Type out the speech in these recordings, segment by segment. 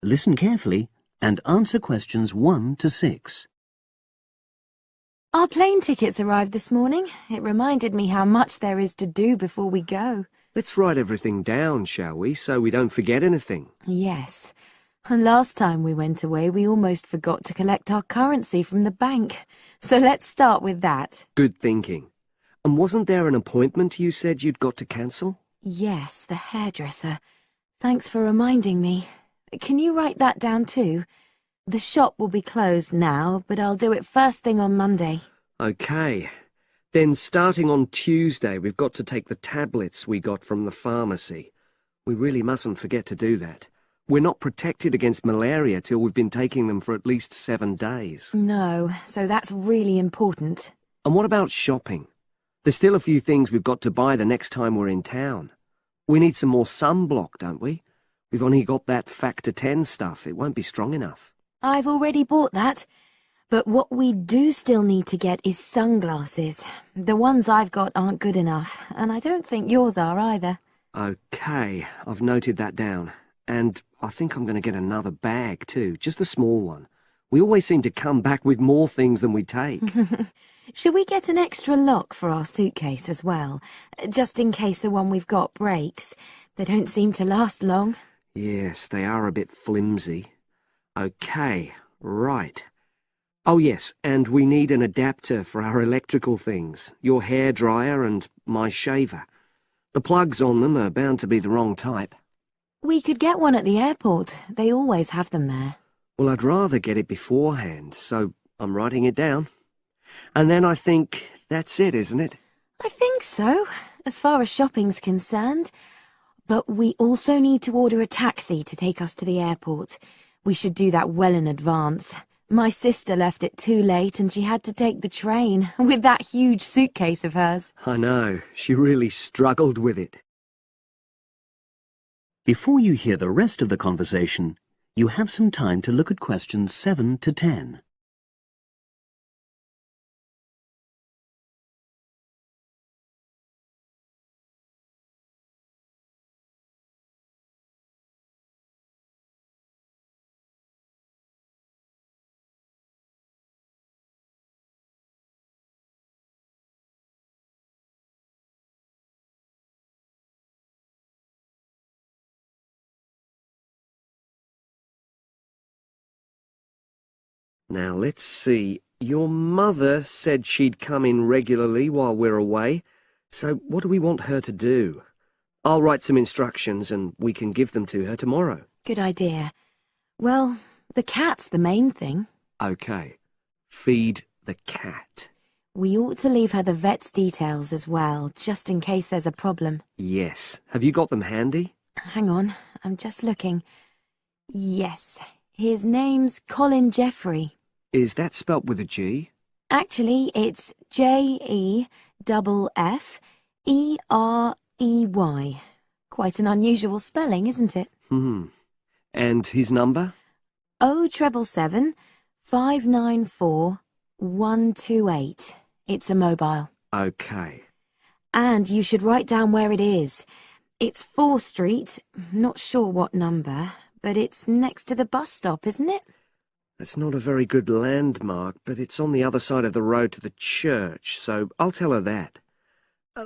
Listen carefully and answer questions 1 to 6. Our plane tickets arrived this morning. It reminded me how much there is to do before we go. Let's write everything down, shall we, so we don't forget anything? Yes. And last time we went away, we almost forgot to collect our currency from the bank. So let's start with that. Good thinking. And wasn't there an appointment you said you'd got to cancel? Yes, the hairdresser. Thanks for reminding me. Can you write that down too? The shop will be closed now, but I'll do it first thing on Monday. Okay. Then starting on Tuesday, we've got to take the tablets we got from the pharmacy. We really mustn't forget to do that. We're not protected against malaria till we've been taking them for at least 7 days. No, so that's really important. And what about shopping? There's still a few things we've got to buy the next time we're in town. We need some more sunblock, don't we? We've only got that factor 10 stuff. It won't be strong enough. I've already bought that. But what we do still need to get is sunglasses. The ones I've got aren't good enough, and I don't think yours are either. Okay, I've noted that down. And I think I'm going to get another bag too, just a small one. We always seem to come back with more things than we take. Shall we get an extra lock for our suitcase as well, just in case the one we've got breaks? They don't seem to last long. Yes, they are a bit flimsy. Okay, right. Oh yes, and we need an adapter for our electrical things, your hairdryer and my shaver. The plugs on them are bound to be the wrong type. We could get one at the airport. They always have them there. Well, I'd rather get it beforehand, so I'm writing it down. And then I think that's it, isn't it? I think so, as far as shopping's concerned. But we also need to order a taxi to take us to the airport. We should do that well in advance. My sister left it too late and she had to take the train with that huge suitcase of hers. I know, she really struggled with it. Before you hear the rest of the conversation, you have some time to look at questions 7 to 10. Now, let's see. Your mother said she'd come in regularly while we're away, so what do we want her to do? I'll write some instructions and we can give them to her tomorrow. Good idea. Well, the cat's the main thing. Okay. Feed the cat. We ought to leave her the vet's details as well, just in case there's a problem. Yes. Have you got them handy? Hang on, I'm just looking. Yes, his name's Colin Jeffrey. Is that spelt with a G? Actually, it's Jeffrey. Quite an unusual spelling, isn't it? And his number? 077 594 128. It's a mobile. Okay. And you should write down where it is. It's 4 Street, not sure what number, but it's next to the bus stop, isn't it? That's not a very good landmark, but it's on the other side of the road to the church, so I'll tell her that.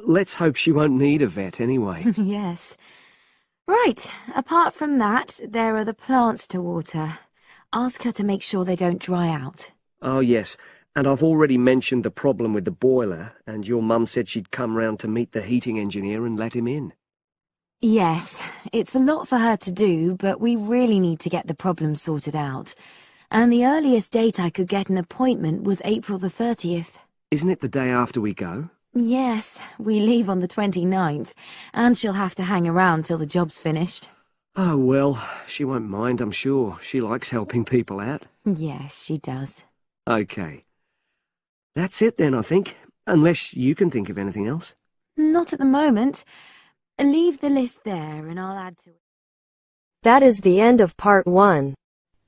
Let's hope she won't need a vet anyway. Yes. Right, apart from that, there are the plants to water. Ask her to make sure they don't dry out. Oh, yes, and I've already mentioned the problem with the boiler, and your mum said she'd come round to meet the heating engineer and let him in. Yes, it's a lot for her to do, but we really need to get the problem sorted out. And the earliest date I could get an appointment was April the 30th. Isn't it the day after we go? Yes, we leave on the 29th, and she'll have to hang around till the job's finished. Oh, well, she won't mind, I'm sure. She likes helping people out. Yes, she does. Okay. That's it then, I think. Unless you can think of anything else. Not at the moment. Leave the list there and I'll add to it. That is the end of part 1.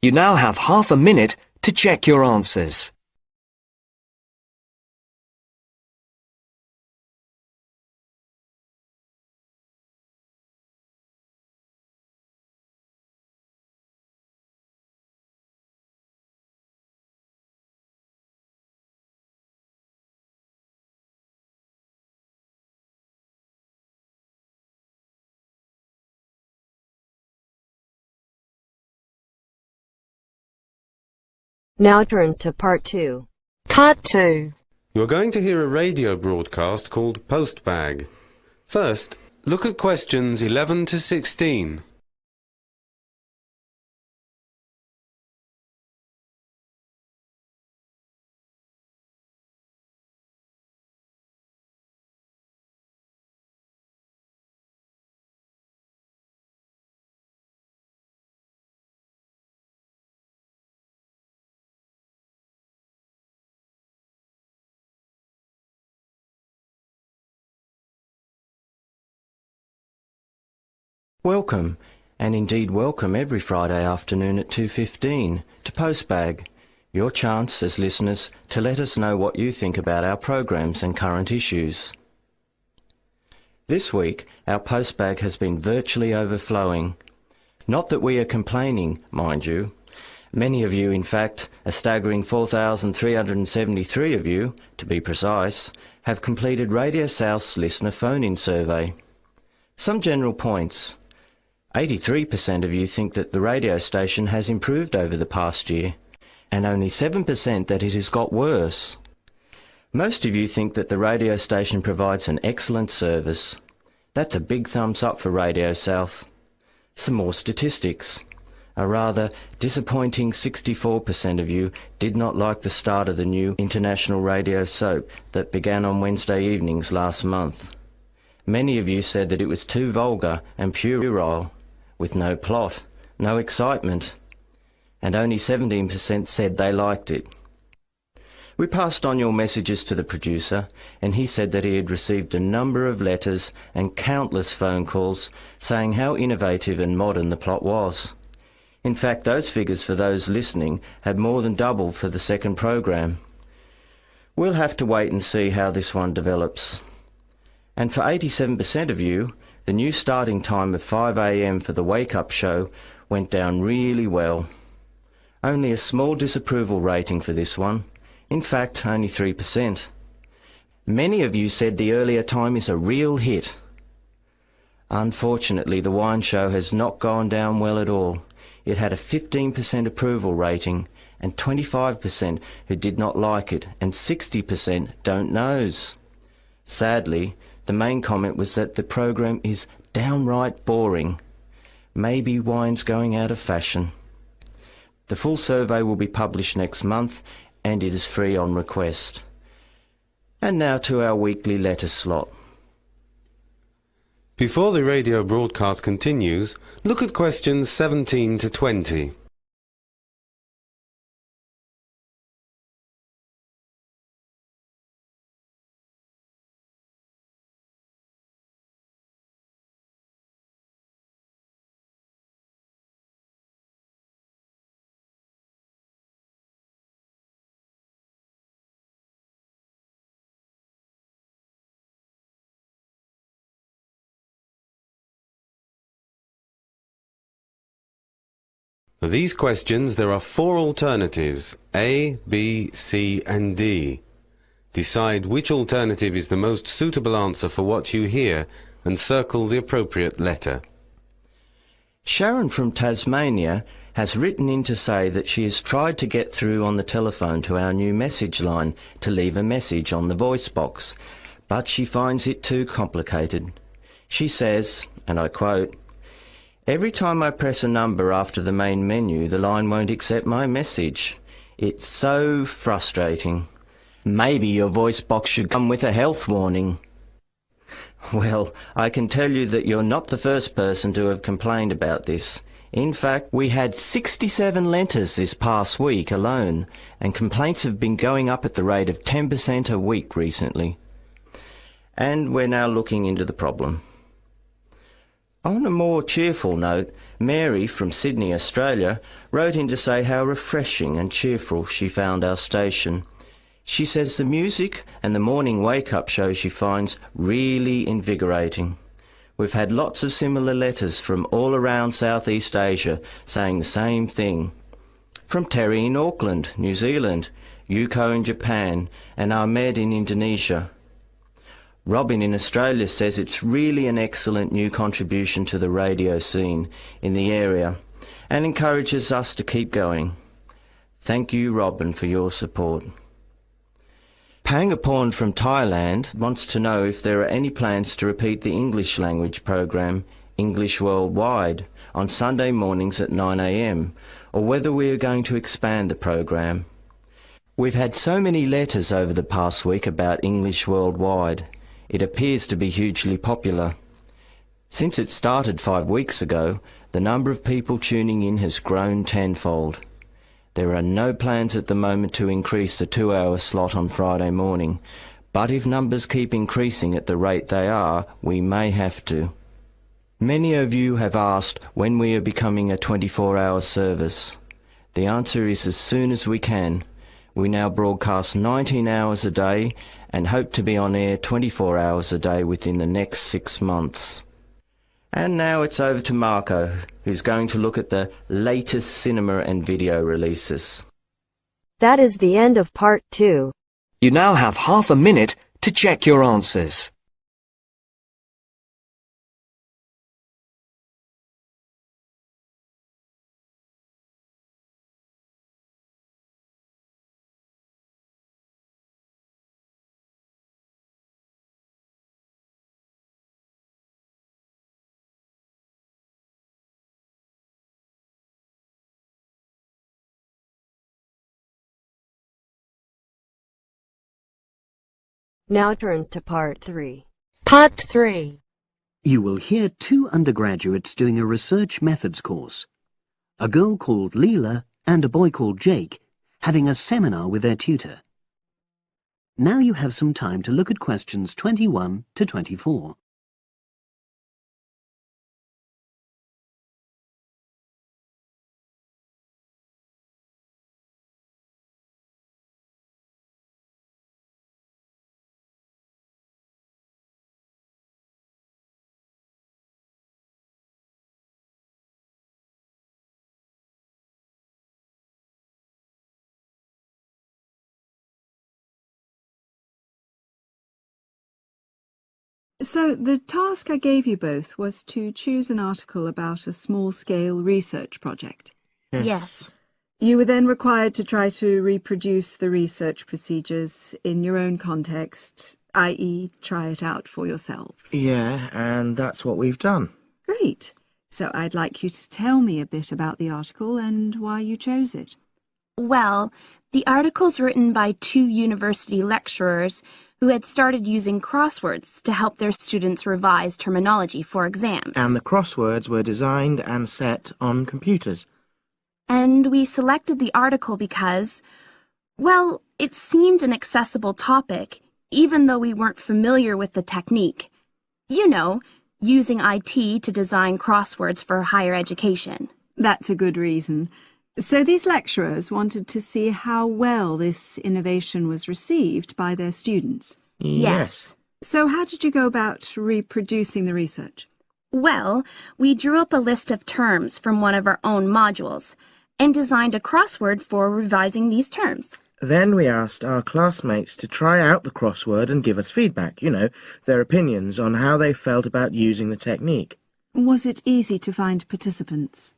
You now have half a minute to check your answers. Now turns to part 2. Part 2. You're going to hear a radio broadcast called Postbag. First, look at questions 11 to 16. Welcome, and indeed welcome every Friday afternoon at 2:15 to Postbag, your chance as listeners to let us know what you think about our programs and current issues. This week, our Postbag has been virtually overflowing. Not that we are complaining, mind you. Many of you, in fact, a staggering 4,373 of you, to be precise, have completed Radio South's listener phone-in survey. Some general points. 83% of you think that the radio station has improved over the past year, and only 7% that it has got worse. Most of you think that the radio station provides an excellent service. That's a big thumbs up for Radio South. Some more statistics. A rather disappointing 64% of you did not like the start of the new international radio soap that began on Wednesday evenings last month. Many of you said that it was too vulgar and puerile, with no plot, no excitement, and only 17% said they liked it. We passed on your messages to the producer, and he said that he had received a number of letters and countless phone calls saying how innovative and modern the plot was. In fact, those figures for those listening had more than doubled for the second program. We'll have to wait and see how this one develops. And for 87% of you, the new starting time of 5 a.m. for the wake-up show went down really well. Only a small disapproval rating for this one. In fact, only 3%. Many of you said the earlier time is a real hit. Unfortunately, the wine show has not gone down well at all. It had a 15% approval rating and 25% who did not like it and 60% don't knows. Sadly, the main comment was that the program is downright boring. Maybe wine's going out of fashion. The full survey will be published next month and it is free on request. And now to our weekly letter slot. Before the radio broadcast continues, look at questions 17 to 20. For these questions, there are 4 alternatives, A, B, C and D. Decide which alternative is the most suitable answer for what you hear and circle the appropriate letter. Sharon from Tasmania has written in to say that she has tried to get through on the telephone to our new message line to leave a message on the voice box, but she finds it too complicated. She says, and I quote, "Every time I press a number after the main menu, the line won't accept my message. It's so frustrating. Maybe your voice box should come with a health warning." Well, I can tell you that you're not the first person to have complained about this. In fact, we had 67 letters this past week alone, and complaints have been going up at the rate of 10% a week recently. And we're now looking into the problem. On a more cheerful note, Mary from Sydney, Australia, wrote in to say how refreshing and cheerful she found our station. She says the music and the morning wake-up show she finds really invigorating. We've had lots of similar letters from all around Southeast Asia saying the same thing. From Terry in Auckland, New Zealand, Yuko in Japan, and Ahmed in Indonesia. Robin in Australia says it's really an excellent new contribution to the radio scene in the area and encourages us to keep going. Thank you, Robin, for your support. Pangaporn from Thailand wants to know if there are any plans to repeat the English language program, English Worldwide, on Sunday mornings at 9 a.m, or whether we are going to expand the program. We've had so many letters over the past week about English Worldwide. It appears to be hugely popular. Since it started 5 weeks ago, the number of people tuning in has grown tenfold. There are no plans at the moment to increase the 2-hour slot on Friday morning, but if numbers keep increasing at the rate they are, we may have to. Many of you have asked when we are becoming a 24-hour service. The answer is as soon as we can. We now broadcast 19 hours a day and hope to be on air 24 hours a day within the next 6 months. And now it's over to Marco, who's going to look at the latest cinema and video releases. That is the end of part 2. You now have half a minute to check your answers. Now turns to part 3. Part 3. You will hear 2 undergraduates doing a research methods course. A girl called Leela and a boy called Jake having a seminar with their tutor. Now you have some time to look at questions 21 to 24. So the task I gave you both was to choose an article about a small-scale research project. Yes. You were then required to try to reproduce the research procedures in your own context, i.e. try it out for yourselves. Yeah, and that's what we've done. Great. So I'd like you to tell me a bit about the article and why you chose it. Well, the article's written by 2 university lecturers who had started using crosswords to help their students revise terminology for exams. And the crosswords were designed and set on computers. And we selected the article because, well, it seemed an accessible topic, even though we weren't familiar with the technique. You know, using IT to design crosswords for higher education. That's a good reason. So these lecturers wanted to see how well this innovation was received by their students. Yes. So how did you go about reproducing the research? Well, we drew up a list of terms from one of our own modules and designed a crossword for revising these terms. Then we asked our classmates to try out the crossword and give us feedback, their opinions on how they felt about using the technique. Was it easy to find participants?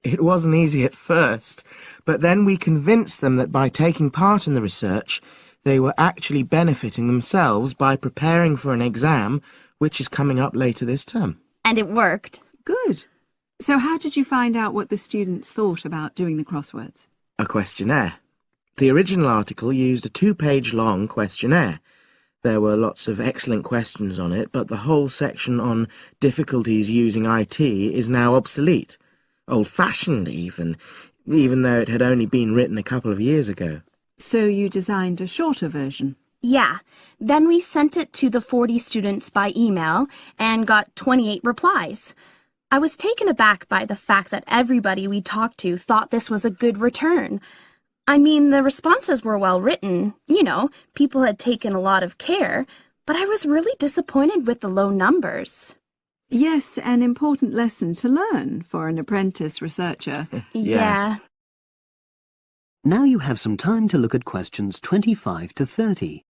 It wasn't easy at first, but then we convinced them that by taking part in the research, they were actually benefiting themselves by preparing for an exam, which is coming up later this term. And it worked. Good. So how did you find out what the students thought about doing the crosswords? A questionnaire. The original article used a 2-page long questionnaire. There were lots of excellent questions on it, but the whole section on difficulties using IT is now obsolete. Old-fashioned even though it had only been written a couple of years ago. So you designed a shorter version? Yeah. Then we sent it to the 40 students by email and got 28 replies. I was taken aback by the fact that everybody we talked to thought this was a good return. I mean, the responses were well written. People had taken a lot of care, but I was really disappointed with the low numbers. Yes, an important lesson to learn for an apprentice researcher. Yeah. Now you have some time to look at questions 25 to 30.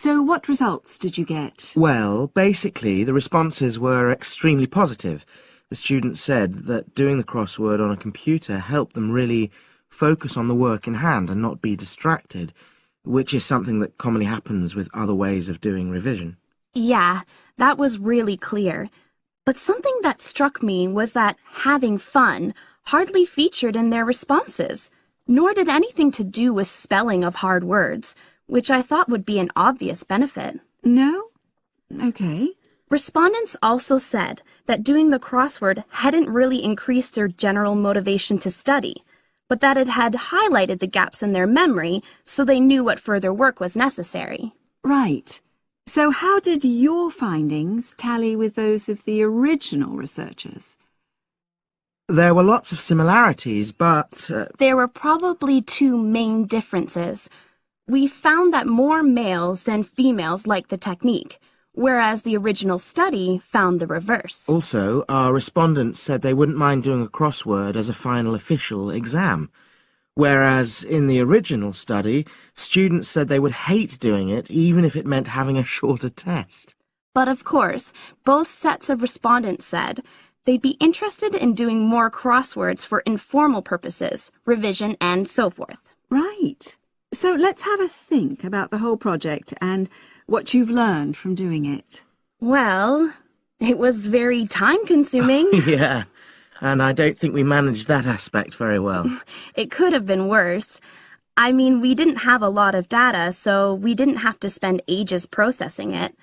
So what results did you get? Well, basically, the responses were extremely positive. The students said that doing the crossword on a computer helped them really focus on the work in hand and not be distracted, which is something that commonly happens with other ways of doing revision. Yeah, that was really clear. But something that struck me was that having fun hardly featured in their responses, nor did anything to do with spelling of hard words, which I thought would be an obvious benefit. No? Okay. Respondents also said that doing the crossword hadn't really increased their general motivation to study, but that it had highlighted the gaps in their memory so they knew what further work was necessary. Right. So how did your findings tally with those of the original researchers? There were lots of similarities, but... There were probably two main differences. We found that more males than females liked the technique, whereas the original study found the reverse. Also, our respondents said they wouldn't mind doing a crossword as a final official exam, whereas in the original study, students said they would hate doing it even if it meant having a shorter test. But of course, both sets of respondents said they'd be interested in doing more crosswords for informal purposes, revision, and so forth. Right. So let's have a think about the whole project and what you've learned from doing it. Well, it was very time-consuming. Yeah, and I don't think we managed that aspect very well. It could have been worse. I mean, we didn't have a lot of data, so we didn't have to spend ages processing it.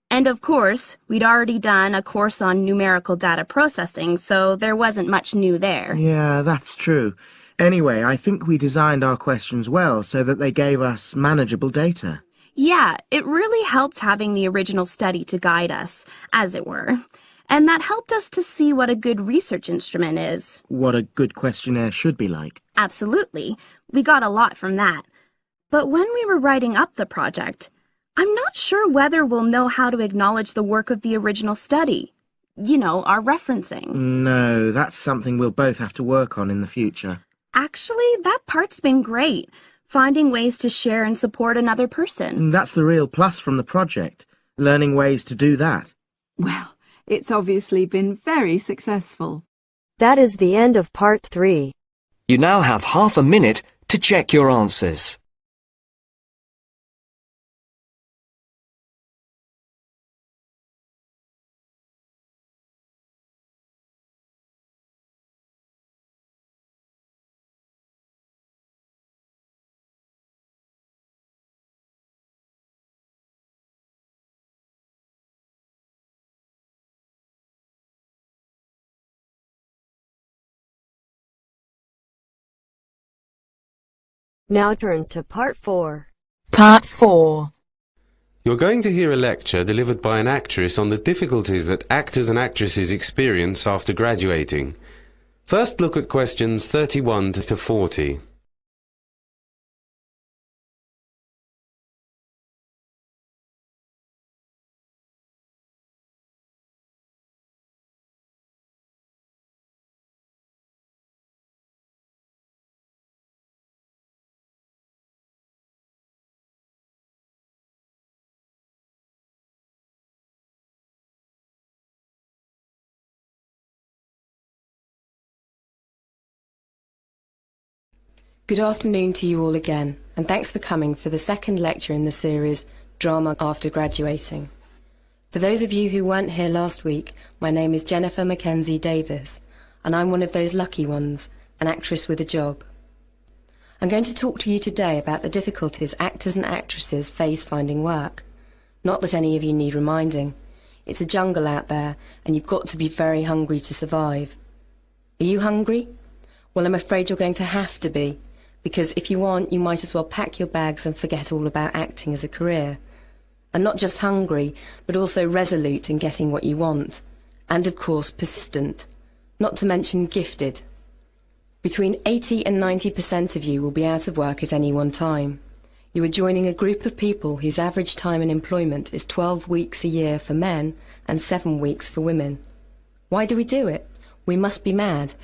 And of course, we'd already done a course on numerical data processing, so there wasn't much new there. Yeah, that's true. Anyway, I think we designed our questions well so that they gave us manageable data. Yeah, it really helped having the original study to guide us, as it were. And that helped us to see what a good research instrument is. What a good questionnaire should be like. Absolutely. We got a lot from that. But when we were writing up the project, I'm not sure whether we'll know how to acknowledge the work of the original study. You know, our referencing. No, that's something we'll both have to work on in the future. Actually, that part's been great. Finding ways to share and support another person. That's the real plus from the project, learning ways to do that. Well, it's obviously been very successful. That is the end of part 3. You now have half a minute to check your answers. Now turns to part 4. Part 4. You're going to hear a lecture delivered by an actress on the difficulties that actors and actresses experience after graduating. First, look at questions 31 to 40. Good afternoon to you all again, and thanks for coming for the second lecture in the series, Drama After Graduating. For those of you who weren't here last week, my name is Jennifer Mackenzie Davis, and I'm one of those lucky ones, an actress with a job. I'm going to talk to you today about the difficulties actors and actresses face finding work. Not that any of you need reminding. It's a jungle out there, and you've got to be very hungry to survive. Are you hungry? Well, I'm afraid you're going to have to be. Because if you aren't, you might as well pack your bags and forget all about acting as a career. And not just hungry, but also resolute in getting what you want. And of course, persistent. Not to mention gifted. Between 80 and 90% of you will be out of work at any one time. You are joining a group of people whose average time in employment is 12 weeks a year for men and 7 weeks for women. Why do we do it? We must be mad.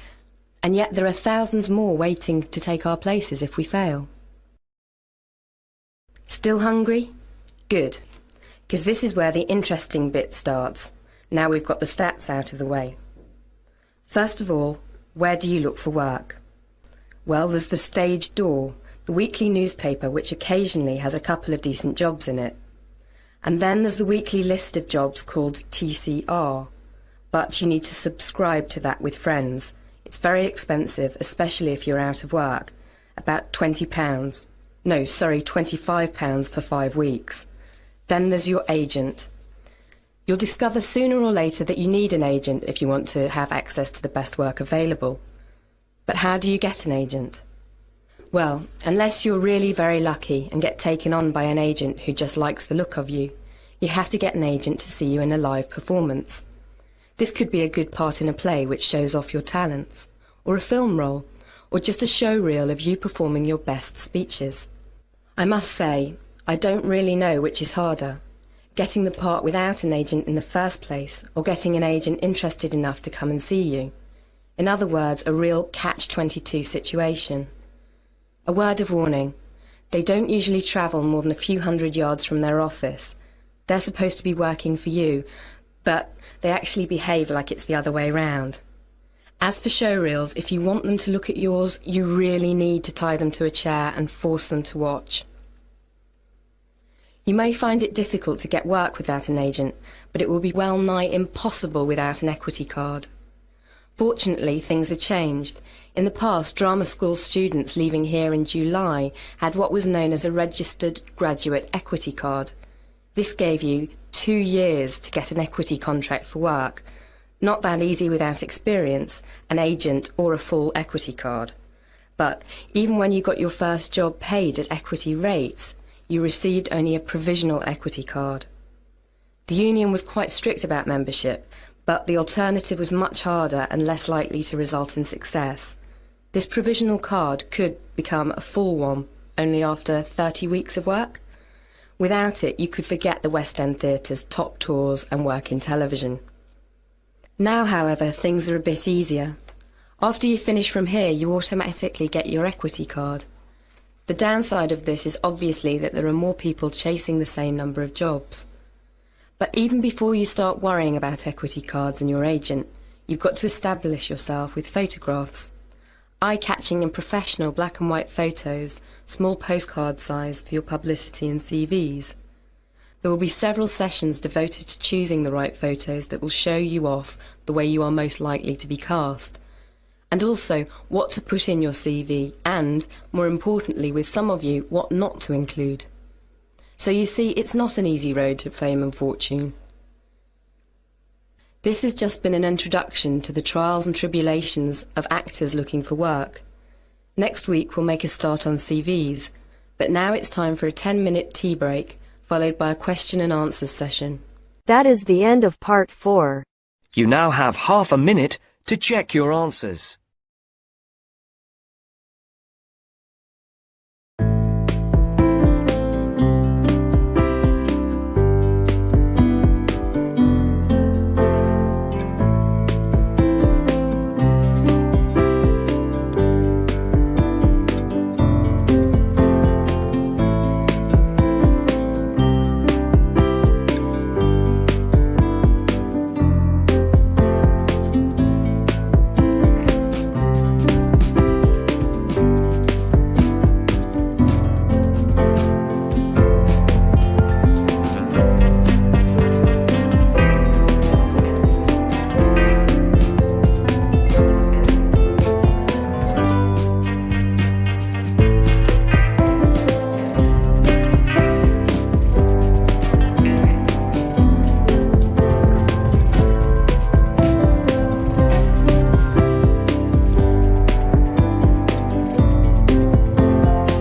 And yet there are thousands more waiting to take our places if we fail. Still hungry? Good. because this is where the interesting bit starts. Now we've got the stats out of the way. First of all, where do you look for work? Well, there's the Stage Door, the weekly newspaper which occasionally has a couple of decent jobs in it. And then there's the weekly list of jobs called TCR. But you need to subscribe to that with friends. It's very expensive, especially if you're out of work. About £20. No, sorry, £25 for 5 weeks. Then there's your agent. You'll discover sooner or later that you need an agent if you want to have access to the best work available. But how do you get an agent? Well, unless you're really very lucky and get taken on by an agent who just likes the look of you, you have to get an agent to see you in a live performance. This could be a good part in a play which shows off your talents, or a film role, or just a show reel of you performing your best speeches. I must say, I don't really know which is harder, getting the part without an agent in the first place, or getting an agent interested enough to come and see you. In other words, a real catch-22 situation. A word of warning, they don't usually travel more than a few hundred yards from their office. They're supposed to be working for you, but they actually behave like it's the other way round. As for showreels, if you want them to look at yours, you really need to tie them to a chair and force them to watch. You may find it difficult to get work without an agent, but it will be well nigh impossible without an equity card. Fortunately, things have changed. In the past, drama school students leaving here in July had what was known as a registered graduate equity card. This gave you 2 years to get an equity contract for work. Not that easy without experience, an agent or a full equity card. But even when you got your first job paid at equity rates, you received only a provisional equity card. The union was quite strict about membership, but the alternative was much harder and less likely to result in success. This provisional card could become a full one only after 30 weeks of work. Without it, you could forget the West End Theatre's top tours and work in television. Now, however, things are a bit easier. After you finish from here, you automatically get your equity card. The downside of this is obviously that there are more people chasing the same number of jobs. But even before you start worrying about equity cards and your agent, you've got to establish yourself with photographs. Eye-catching and professional black and white photos, small postcard size for your publicity and CVs. There will be several sessions devoted to choosing the right photos that will show you off the way you are most likely to be cast. And also what to put in your CV and, more importantly with some of you, what not to include. So you see, it's not an easy road to fame and fortune. This has just been an introduction to the trials and tribulations of actors looking for work. Next week we'll make a start on CVs, but now it's time for a 10-minute tea break, followed by a question and answers session. That is the end of part 4. You now have half a minute to check your answers.